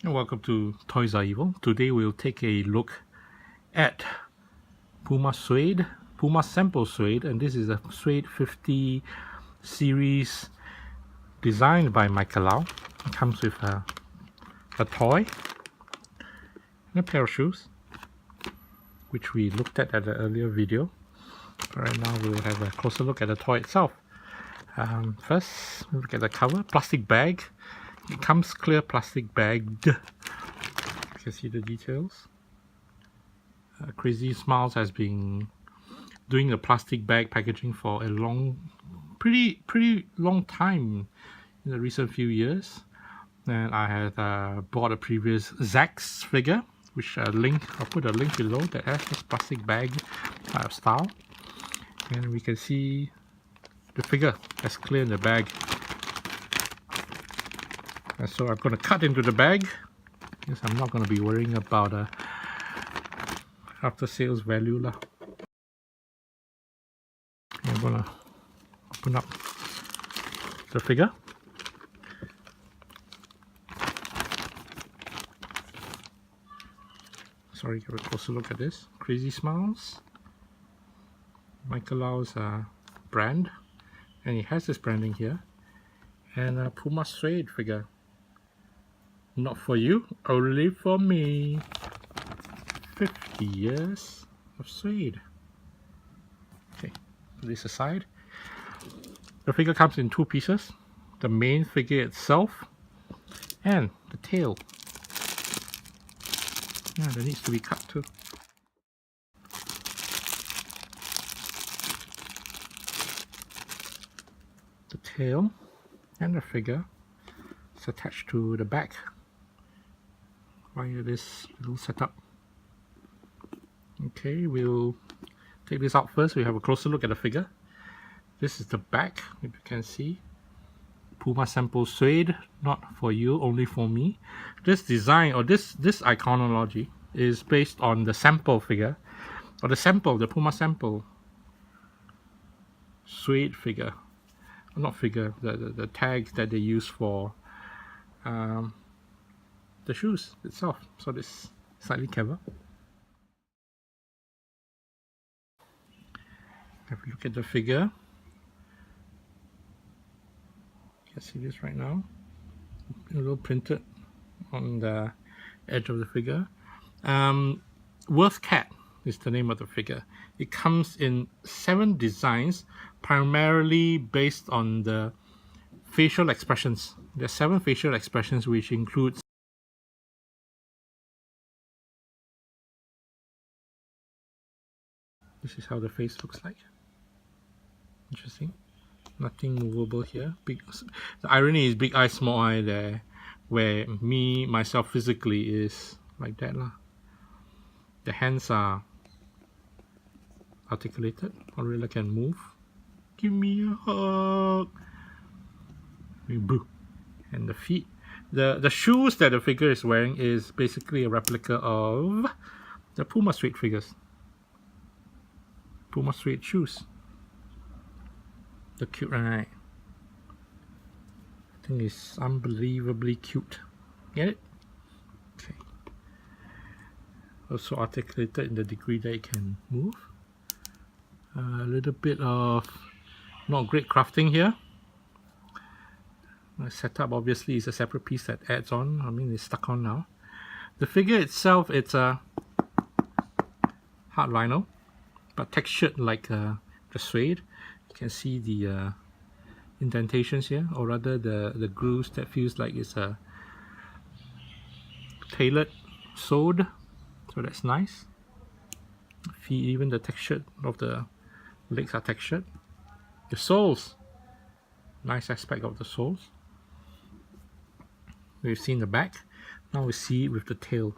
And welcome to Toys Are Evil. Today we'll take a look at Puma suede, Puma sample suede, and this is a suede 50 series designed by Michael Lau. It comes with a toy and a pair of shoes, which we looked at an earlier video. Right now we'll have a closer look at the toy itself. First, look at the cover. Plastic bag. It comes clear plastic bagged. You can see the details. Crazy Smiles has been doing the plastic bag packaging for a pretty long time in the recent few years. And I had bought a previous Zack's figure, which I'll put a link below, that has this plastic bag style. And we can see the figure as clear in the bag. And so I'm going to cut into the bag, because I'm not going to be worrying about after sales value lah. I'm going to open up the figure. Sorry, give a closer look at this. Crazy Smiles, Michael Lau's brand, and he has this branding here, and a Puma suede figure. Not for you, only for me. 50 years of suede. Okay, put this aside. The figure comes in two pieces. The main figure itself and the tail. Yeah, that needs to be cut too. The tail and the figure is attached to the back via this little setup. Okay, we'll take this out first. We have a closer look at the figure. This is the back, if you can see. Puma sample suede, not for you, only for me. This design, or this iconology, is based on the sample figure, or the Puma sample suede figure. Not figure, the tag that they use for the shoes itself. So this slightly clever. Have a look at the figure. You can see this right now. A little printed on the edge of the figure. Worth Cat is the name of the figure. It comes in 7 designs, primarily based on the facial expressions. There are 7 facial expressions, which includes this is how the face looks like. Interesting. Nothing movable here. The irony is big eye, small eye there, where myself physically is like that lah. The hands are articulated. Aurela can move. Give me a hug. Boo. And the feet. The shoes that the figure is wearing is basically a replica of the Puma suede figures. Puma suede shoes. They're cute, right? I think it's unbelievably cute. Get it? Okay. Also articulated in the degree that it can move. A little bit of not great crafting here. The setup obviously is a separate piece that adds on. I mean, it's stuck on now. The figure itself, it's a hard vinyl, but textured like the suede. You can see the indentations here, or rather the grooves that feels like it's a tailored sewed. So that's nice. Feet, even the texture of the legs are textured. The soles, nice aspect of the soles. We've seen the back. Now we see it with the tail.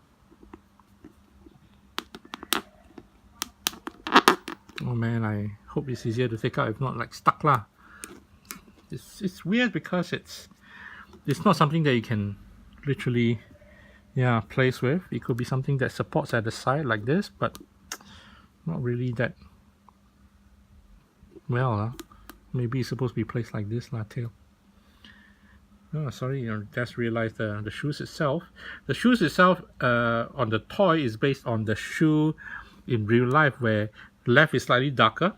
Oh man, I hope it's easier to take out, if not like stuck lah. It's weird because it's not something that you can literally place with. It could be something that supports at the side like this, but not really that well. Maybe it's supposed to be placed like this lah, tail. Oh, sorry, just realized the shoes itself. The shoes itself on the toy is based on the shoe in real life, where left is slightly darker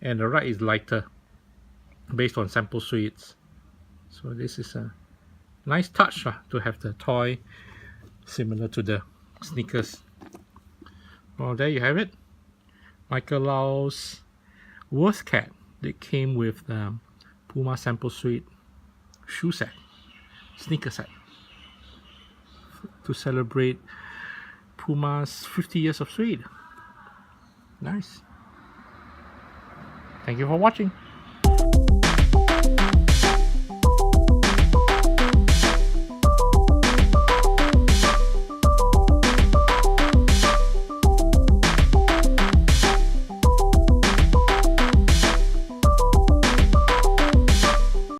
and the right is lighter, based on sample suites. So this is a nice touch to have the toy similar to the sneakers. Well, there you have it. Michael Lau's Worth Cat. They came with the Puma sample suite shoe set, sneaker set, to celebrate Puma's 50 years of suede. Nice. Thank you for watching.